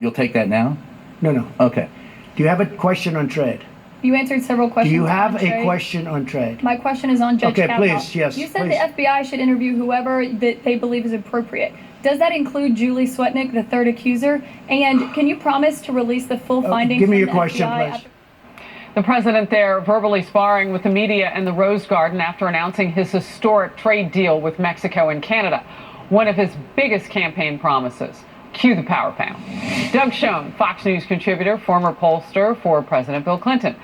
You'll take that now? No. Okay. Do you have a question on trade? You answered several questions. Do you have on trade. a question on trade? My question is on Judge Kavanaugh. Okay, please, yes. You said please. the F.B.I. should interview whoever that they believe is appropriate. Does that include Julie Swetnick, the third accuser? And can you promise to release the full findings? Give me from your the question, FBI please. The president there verbally sparring with the media and the Rose Garden after announcing his historic trade deal with Mexico and Canada, one of his biggest campaign promises. Cue the power pound. Doug Schoen, Fox News contributor, former pollster for President Bill Clinton,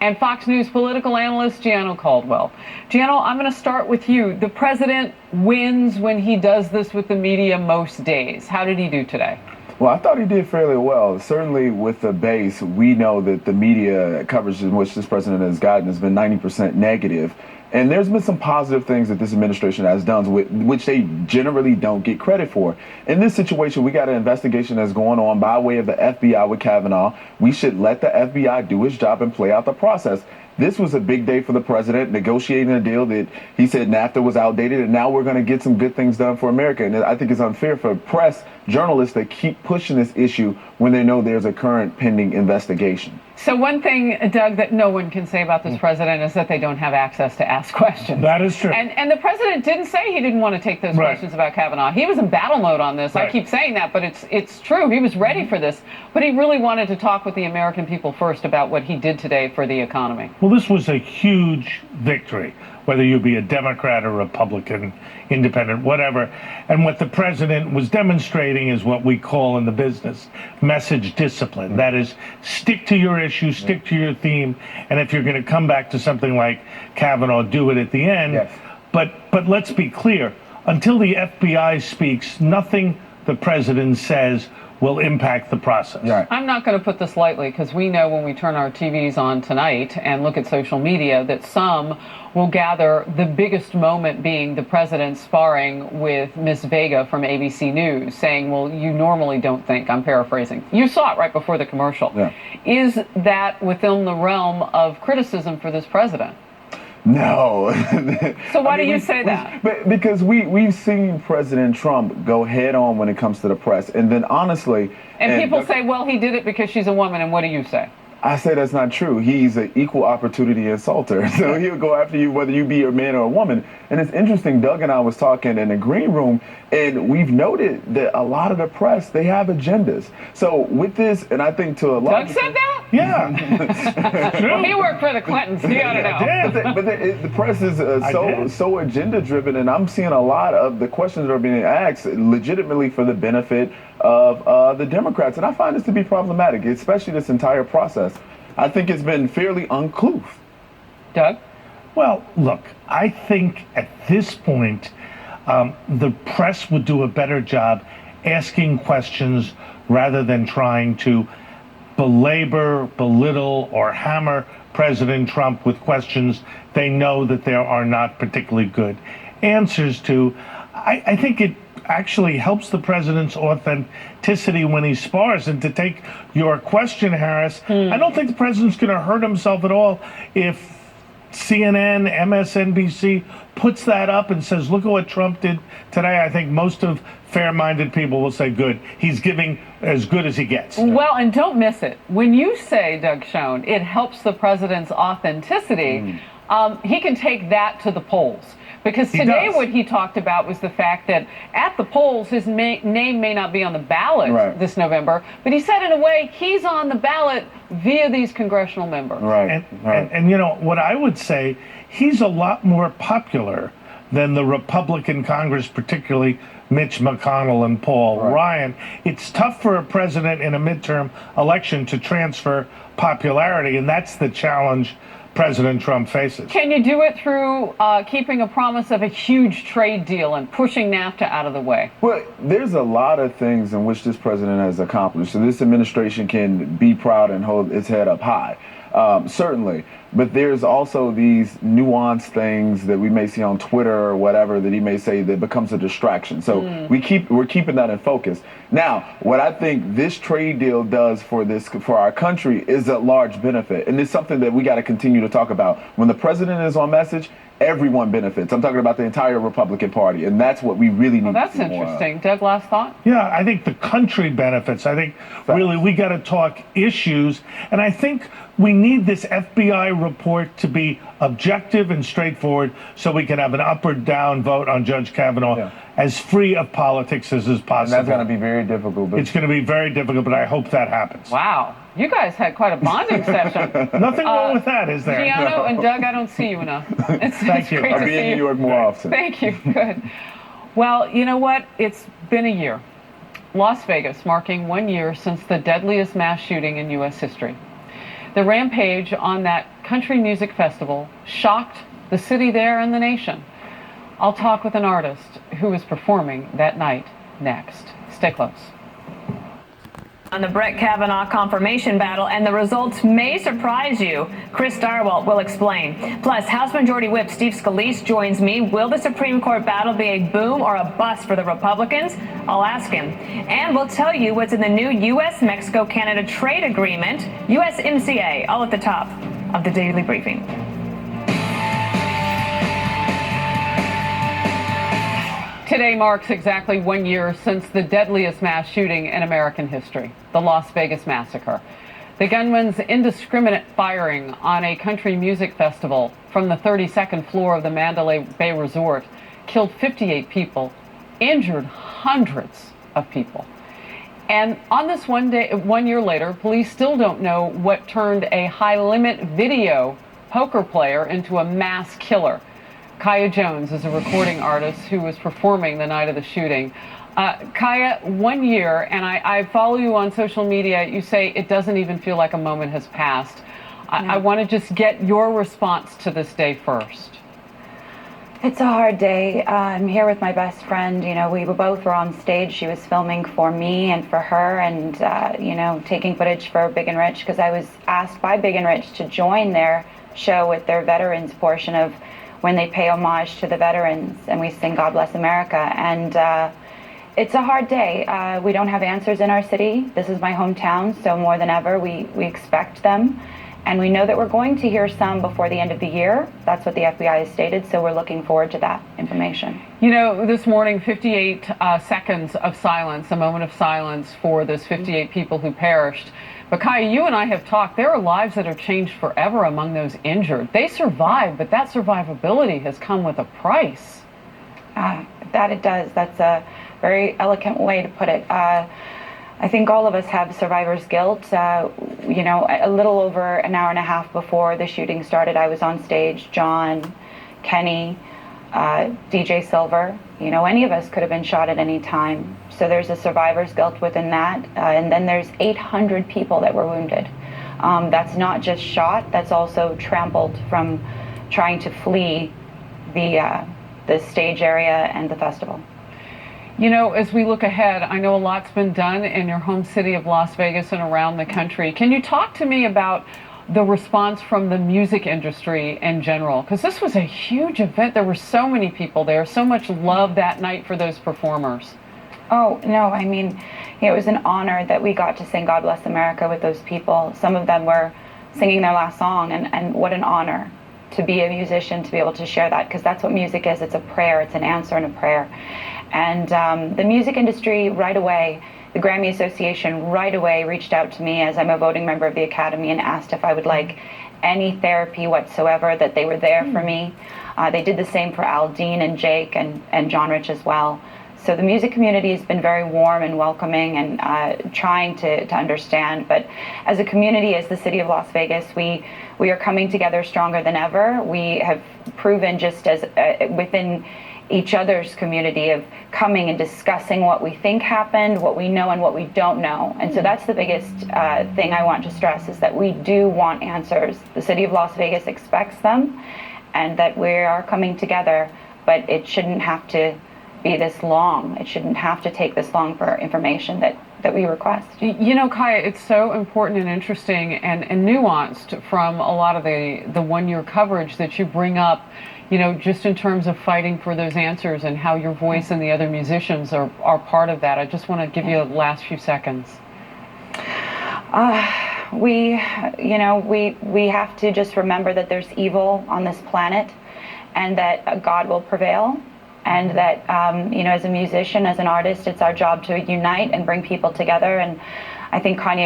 and Fox News political analyst Gianno Caldwell. Gianno, I'm going to start with you. The president wins when he does this with the media most days. How did he do today? Well, I thought he did fairly well. Certainly with the base, we know that the media coverage in which this president has gotten has been 90% negative. And there's been some positive things that this administration has done, which they generally don't get credit for. In this situation, we got an investigation that's going on by way of the FBI with Kavanaugh. We should let the FBI do its job and play out the process. This was a big day for the president, negotiating a deal that he said NAFTA was outdated, and now we're going to get some good things done for America. And I think it's unfair for press journalists that keep pushing this issue when they know there's a current pending investigation. So one thing, Doug, that no one can say about this president is that they don't have access to ask questions. That is true. And the president didn't say he didn't want to take those questions about Kavanaugh. He was in battle mode on this. I keep saying that, but it's true. He was ready for this. But he really wanted to talk with the American people first about what he did today for the economy. Well, this was a huge victory, whether you be a Democrat or Republican, independent, whatever. And what the president was demonstrating is what we call in the business message discipline. That is, stick to your issue, stick to your theme, and if you're going to come back to something like Kavanaugh, do it at the end. Yes. But let's be clear, until the FBI speaks, nothing the president says will impact the process. Right. I'm not going to put this lightly, because we know when we turn our TVs on tonight and look at social media that some will gather the biggest moment being the president sparring with Miss Vega from ABC News, saying, well, you normally don't think, I'm paraphrasing. You saw it right before the commercial. Yeah. Is that within the realm of criticism for this president? No. So why do you say that? Because we've seen President Trump go head on when it comes to the press. And then honestly... And people say, well, he did it because she's a woman. And what do you say? I say that's not true. He's an equal opportunity insulter. So he'll go after you whether you be a man or a woman. And it's interesting, Doug and I was talking in the green room, and we've noted that a lot of the press, they have agendas. So with this, and I think to a lot Doug said that? Yeah. Well, he worked for the Clintons. He ought to know. But the press is so agenda driven, and I'm seeing a lot of the questions that are being asked legitimately for the benefit of the Democrats. And I find this to be problematic, especially this entire process. I think it's been fairly uncouth. Doug? Well, look, I think at this point, the press would do a better job asking questions rather than trying to belabor, belittle, or hammer President Trump with questions they know that there are not particularly good answers to. I think it actually helps the president's authenticity when he spars. And to take your question, Harris, I don't think the president's going to hurt himself at all if CNN, MSNBC puts that up and says, look at what Trump did today. I think most of fair-minded people will say, good. He's giving as good as he gets. Well, and don't miss it. When you say, Doug Schoen, it helps the president's authenticity, he can take that to the polls. Because today what he talked about was the fact that at the polls, his name may not be on the ballot this November, but he said in a way he's on the ballot via these congressional members. And you know, what I would say, he's a lot more popular than the Republican Congress, particularly Mitch McConnell and Paul Ryan. It's tough for a president in a midterm election to transfer popularity, and that's the challenge President Trump faces. Can you do it through keeping a promise of a huge trade deal and pushing NAFTA out of the way? Well, there's a lot of things in which this president has accomplished. So this administration can be proud and hold its head up high, certainly. But there's also these nuanced things that we may see on Twitter or whatever that he may say that becomes a distraction. So we're keeping that in focus. Now, what I think this trade deal does for our country is a large benefit, and it's something that we got to continue to talk about. When the president is on message, everyone benefits. I'm talking about the entire Republican Party, and that's what we really need Well, that's to see more of. interesting. Doug, last thought? Yeah, I think the country benefits. I think really we got to talk issues. And I think we need this FBI report to be objective and straightforward so we can have an up or down vote on Judge Kavanaugh as free of politics as is possible. And that's going to be very difficult. But It's going to be very difficult, but I hope that happens. Wow. You guys had quite a bonding session. Nothing wrong with that, is there? Giano and Doug, I don't see you enough. Thank you. Great I'll to be see in you. New York more often. Thank you. Good. Well, you know what? It's been a year. Las Vegas marking 1 year since the deadliest mass shooting in U.S. history. The rampage on that country music festival shocked the city there and the nation. I'll talk with an artist who was performing that night next. Stay close. On the Brett Kavanaugh confirmation battle, and the results may surprise you. Chris Darwell will explain. Plus, House Majority Whip Steve Scalise joins me. Will the Supreme Court battle be a boom or a bust for the Republicans? I'll ask him. And we'll tell you what's in the new U.S.-Mexico-Canada trade agreement, USMCA, all at the top of the Daily Briefing. Today marks exactly 1 year since the deadliest mass shooting in American history, the Las Vegas massacre. The gunman's indiscriminate firing on a country music festival from the 32nd floor of the Mandalay Bay Resort killed 58 people, injured hundreds of people. And on this 1 year later, police still don't know what turned a high-limit video poker player into a mass killer. Kaya Jones is a recording artist who was performing the night of the shooting. Kaya, 1 year, and I follow you on social media. You say it doesn't even feel like a moment has passed. I want to just get your response to this day first. It's a hard day. I'm here with my best friend. You know, we both were on stage. She was filming for me and for her, and, you know, taking footage for Big and Rich, because I was asked by Big and Rich to join their show with their veterans portion of when they pay homage to the veterans and we sing God Bless America. And it's a hard day. We don't have answers in our city. This is my hometown, so more than ever we expect them. And we know that we're going to hear some before the end of the year. That's what the FBI has stated, so we're looking forward to that information. You know, this morning, 58 seconds of silence, a moment of silence for those 58 people who perished. But Kaya, you and I have talked. There are lives that are changed forever among those injured. They survived, but that survivability has come with a price. That it does. That's a very eloquent way to put it. I think all of us have survivor's guilt. You know, a little over an hour and a half before the shooting started, I was on stage. John, Kenny, DJ Silver, you know, any of us could have been shot at any time. So there's a survivor's guilt within that. And then there's 800 people that were wounded. That's not just shot, that's also trampled from trying to flee the stage area and the festival. You know, as we look ahead, I know a lot's been done in your home city of Las Vegas and around the country. Can you talk to me about the response from the music industry in general? Because this was a huge event. There were so many people there, so much love that night for those performers. Oh, no, I mean, it was an honor that we got to sing God Bless America with those people. Some of them were singing their last song, and what an honor to be a musician, to be able to share that, because that's what music is. It's a prayer. It's an answer and a prayer. And the music industry right away, the Grammy Association right away reached out to me, as I'm a voting member of the Academy, and asked if I would like any therapy whatsoever, that they were there for me. They did the same for Al Dean and Jake and John Rich as well. So the music community has been very warm and welcoming and trying to understand. But as a community, as the city of Las Vegas, we are coming together stronger than ever. We have proven, just as within each other's community, of coming and discussing what we think happened, what we know and what we don't know. And so that's the biggest thing I want to stress, is that we do want answers. The city of Las Vegas expects them, and that we are coming together, but it shouldn't have to be this long. It shouldn't have to take this long for information that we request. You know, Kaya, it's so important and interesting and nuanced from a lot of the 1 year coverage that you bring up, you know, just in terms of fighting for those answers and how your voice and the other musicians are part of that. I just want to give you the last few seconds. We have to just remember that there's evil on this planet, and that God will prevail. And that, as a musician, as an artist, it's our job to unite and bring people together. And I think Kanye